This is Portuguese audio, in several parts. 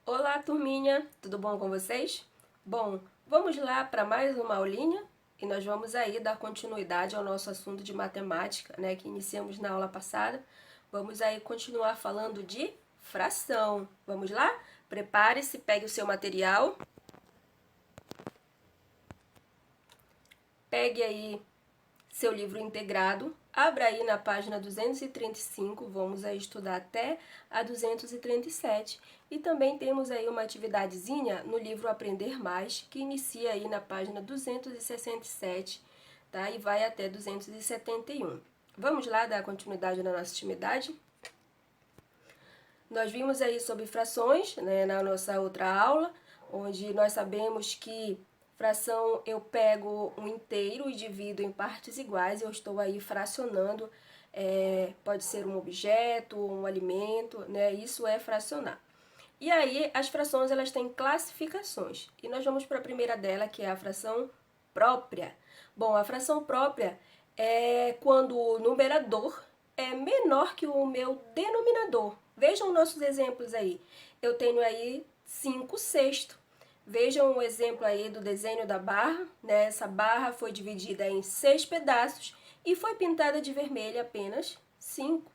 Olá, turminha! Tudo bom com vocês? Bom, vamos lá para mais uma aulinha e nós vamos aí dar continuidade ao nosso assunto de matemática, né, que iniciamos na aula passada. Vamos aí continuar falando de fração. Vamos lá? Prepare-se, pegue o seu material, pegue aí seu livro integrado, abra aí na página 235, vamos aí estudar até a 237. E também temos aí uma atividadezinha no livro Aprender Mais, que inicia aí na página 267, tá? E vai até 271. Vamos lá dar continuidade na nossa atividade? Nós vimos aí sobre frações, né, na nossa outra aula, onde nós sabemos que fração eu pego um inteiro e divido em partes iguais, eu estou aí fracionando, pode ser um objeto, um alimento, né, isso é fracionar. E aí as frações elas têm classificações, e nós vamos para a primeira dela, que é a fração própria. Bom, a fração própria é quando o numerador é menor que o meu denominador. Vejam nossos exemplos aí. Eu tenho aí 5/6. Vejam o exemplo aí do desenho da barra, né? Essa barra foi dividida em 6 pedaços e foi pintada de vermelho apenas 5.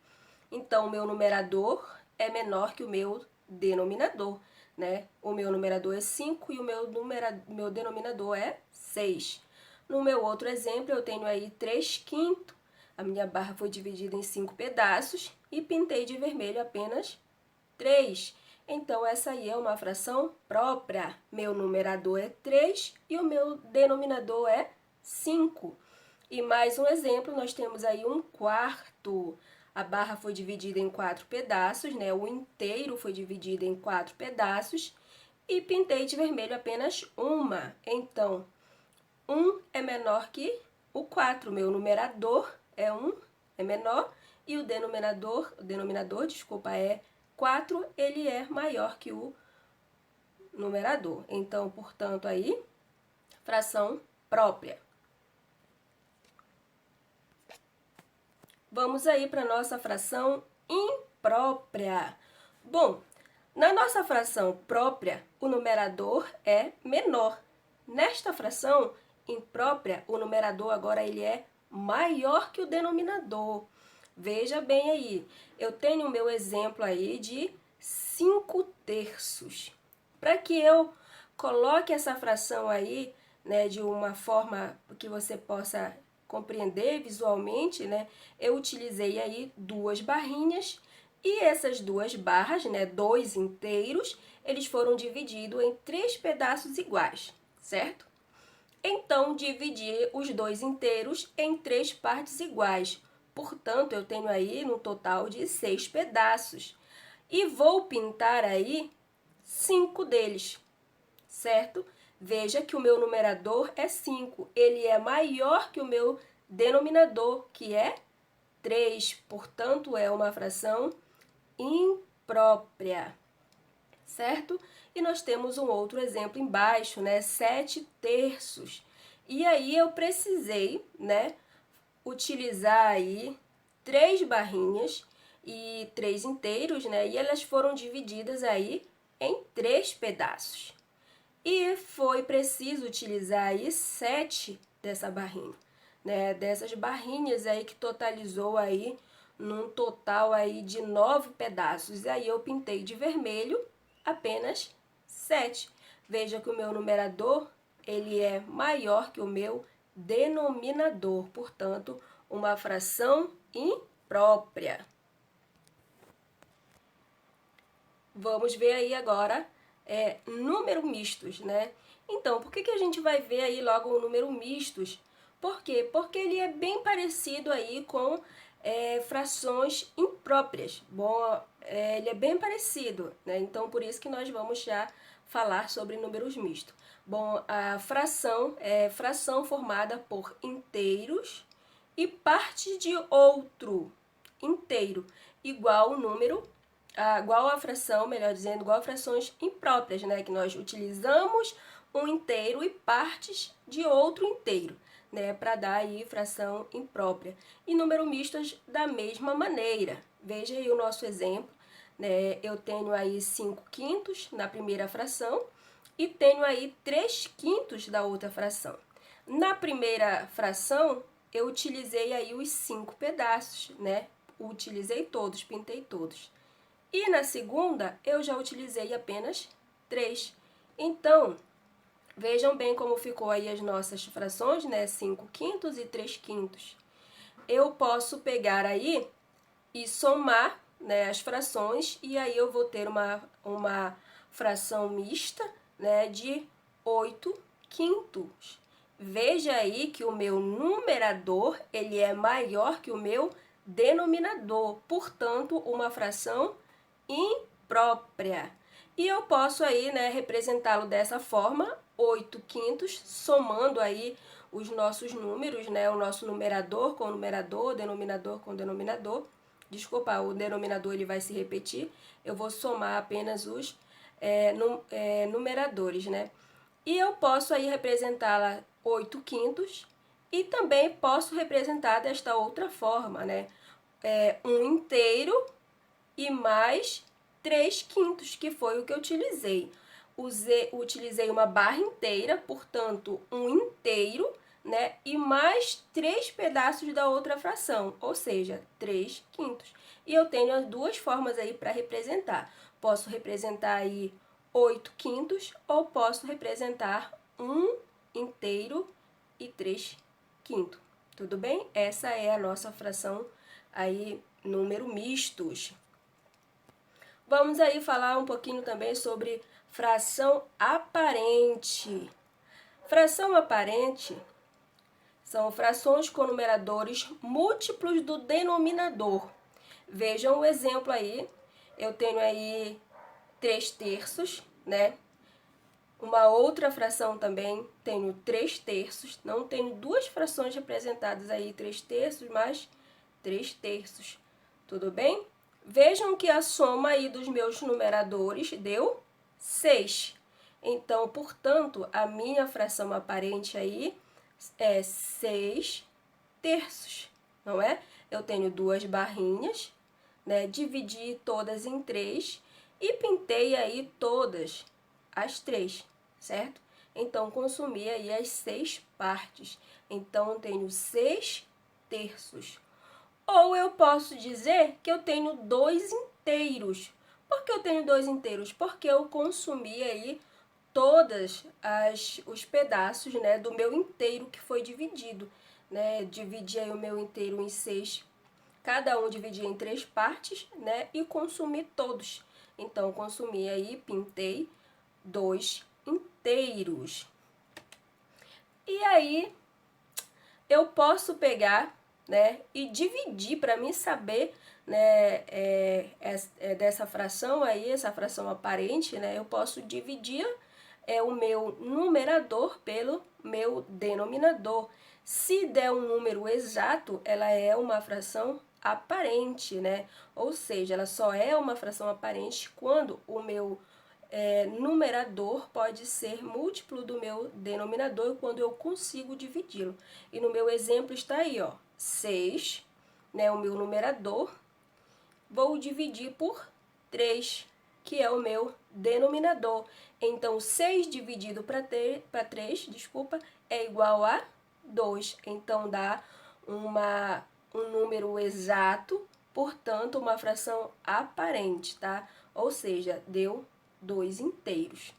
Então, o meu numerador é menor que o meu denominador, né? O meu numerador é 5 e o meu denominador é 6. No meu outro exemplo, eu tenho aí 3/5. A minha barra foi dividida em 5 pedaços e pintei de vermelho apenas 3. Então, essa aí é uma fração própria. Meu numerador é 3 e o meu denominador é 5. E mais um exemplo, nós temos aí 1/4. A barra foi dividida em 4 pedaços, né? O inteiro foi dividido em 4 pedaços e pintei de vermelho apenas uma. Então, 1 é menor que o 4. Meu numerador é 1, é menor, e o denominador, desculpa, é 4, ele é maior que o numerador. Então, portanto, aí, fração própria. Vamos aí para a nossa fração imprópria. Bom, na nossa fração própria, o numerador é menor. Nesta fração imprópria, o numerador agora ele é maior que o denominador. Veja bem aí, eu tenho o meu exemplo aí de 5/3. Para que eu coloque essa fração aí, né, de uma forma que você possa compreender visualmente, né, eu utilizei aí 2 barrinhas e essas 2 barras, né, 2 inteiros, eles foram divididos em 3 pedaços iguais, certo? Então, dividi os 2 inteiros em 3 partes iguais. Portanto, eu tenho aí no total de 6 pedaços. E vou pintar aí 5 deles, certo? Veja que o meu numerador é 5, ele é maior que o meu denominador, que é 3, portanto, é uma fração imprópria, certo? E nós temos um outro exemplo embaixo, né? 7/3. E aí eu precisei, né, utilizar aí 3 barrinhas e 3 inteiros, né? E elas foram divididas aí em 3 pedaços. E foi preciso utilizar aí 7 dessa barrinha, né? Dessas barrinhas aí que totalizou aí num total aí de 9 pedaços. E aí eu pintei de vermelho apenas 7. Veja que o meu numerador, ele é maior que o meu denominador, portanto, uma fração imprópria. Vamos ver aí agora número mistos, né? Então, por que a gente vai ver aí logo o número mistos? Por quê? Porque ele é bem parecido aí com frações impróprias. Bom, ele é bem parecido, né? Então, por isso que nós vamos já falar sobre números mistos. Bom, a fração é fração formada por inteiros e parte de outro inteiro, igual o número igual a fração, melhor dizendo, igual a frações impróprias, né? Que nós utilizamos um inteiro e partes de outro inteiro, né? Para dar aí fração imprópria. E número mistos da mesma maneira. Veja aí o nosso exemplo, né? Eu tenho aí 5/5 na primeira fração e tenho aí 3/5 da outra fração. Na primeira fração, eu utilizei aí os 5 pedaços, né? Utilizei todos, pintei todos. E na segunda, eu já utilizei apenas 3. Então, vejam bem como ficou aí as nossas frações, né? 5/5 e 3/5. Eu posso pegar aí e somar, né, as frações, e aí eu vou ter uma fração mista, né, de 8/5. Veja aí que o meu numerador, ele é maior que o meu denominador, portanto, uma fração imprópria. E eu posso aí, né, representá-lo dessa forma, 8/5, somando aí os nossos números, né, o nosso numerador com numerador, denominador com denominador. Desculpa, o denominador ele vai se repetir, eu vou somar apenas os numeradores, né? E eu posso aí representá-la 8/5 e também posso representar desta outra forma, né? 1 inteiro e mais 3/5, que foi o que eu utilizei. Utilizei uma barra inteira, portanto, 1 inteiro, né? E mais 3 pedaços da outra fração, ou seja, 3/5. E eu tenho as duas formas aí para representar. Posso representar aí 8/5 ou posso representar 1 inteiro e 3/5. Tudo bem? Essa é a nossa fração aí, número mistos. Vamos aí falar um pouquinho também sobre fração aparente. Fração aparente são frações com numeradores múltiplos do denominador. Vejam o exemplo aí. Eu tenho aí 3/3, né? Uma outra fração também tenho 3/3. Não tenho duas frações representadas aí, 3/3 mais 3/3. Tudo bem? Vejam que a soma aí dos meus numeradores deu 6. Então, portanto, a minha fração aparente aí é 6/3, não é? Eu tenho duas barrinhas, né? Dividi todas em 3 e pintei aí todas as 3, certo? Então, consumi aí as 6 partes. Então, eu tenho 6/3. Ou eu posso dizer que eu tenho 2 inteiros. Por que eu tenho 2 inteiros? Porque eu consumi aí todos os pedaços, né, do meu inteiro que foi dividido, né? Dividi aí o meu inteiro em 6, cada um dividi em 3 partes, né, e consumi todos. Então, consumi aí, pintei 2 inteiros. E aí, eu posso pegar, né, e dividir para mim saber, né, dessa fração aí, essa fração aparente, né, eu posso dividir o meu numerador pelo meu denominador. Se der um número exato, ela é uma fração aparente, né? Ou seja, ela só é uma fração aparente quando o meu numerador pode ser múltiplo do meu denominador quando eu consigo dividi-lo. E no meu exemplo está aí, ó, 6, né, o meu numerador, vou dividir por 3, que é o meu denominador. Então, 6 dividido para 3, desculpa, é igual a 2. Então, dá um número exato, portanto, uma fração aparente, tá? Ou seja, deu 2 inteiros.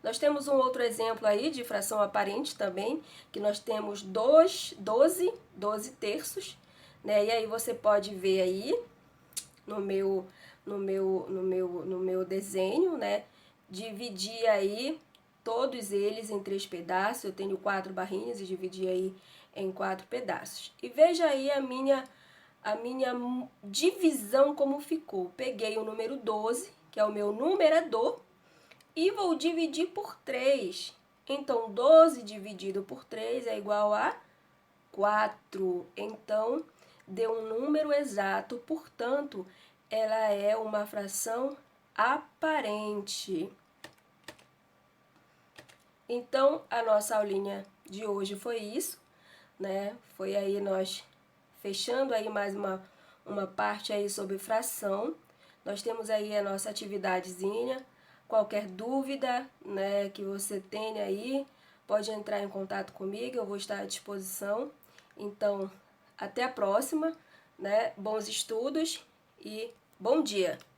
Nós temos um outro exemplo aí de fração aparente também, que nós temos 12 terços, né? E aí você pode ver aí no meu desenho, né? Dividir aí todos eles em 3 pedaços. Eu tenho 4 barrinhas e dividi aí em 4 pedaços. E veja aí a minha divisão como ficou. Peguei o número 12, que é o meu numerador, e vou dividir por 3. Então, 12 dividido por 3 é igual a 4. Então, deu um número exato, portanto, ela é uma fração aparente. Então, a nossa aulinha de hoje foi isso, né? Foi aí nós fechando aí mais uma parte aí sobre fração. Nós temos aí a nossa atividadezinha. Qualquer dúvida, né, que você tenha aí, pode entrar em contato comigo, eu vou estar à disposição. Então, até a próxima, né? Bons estudos e bom dia!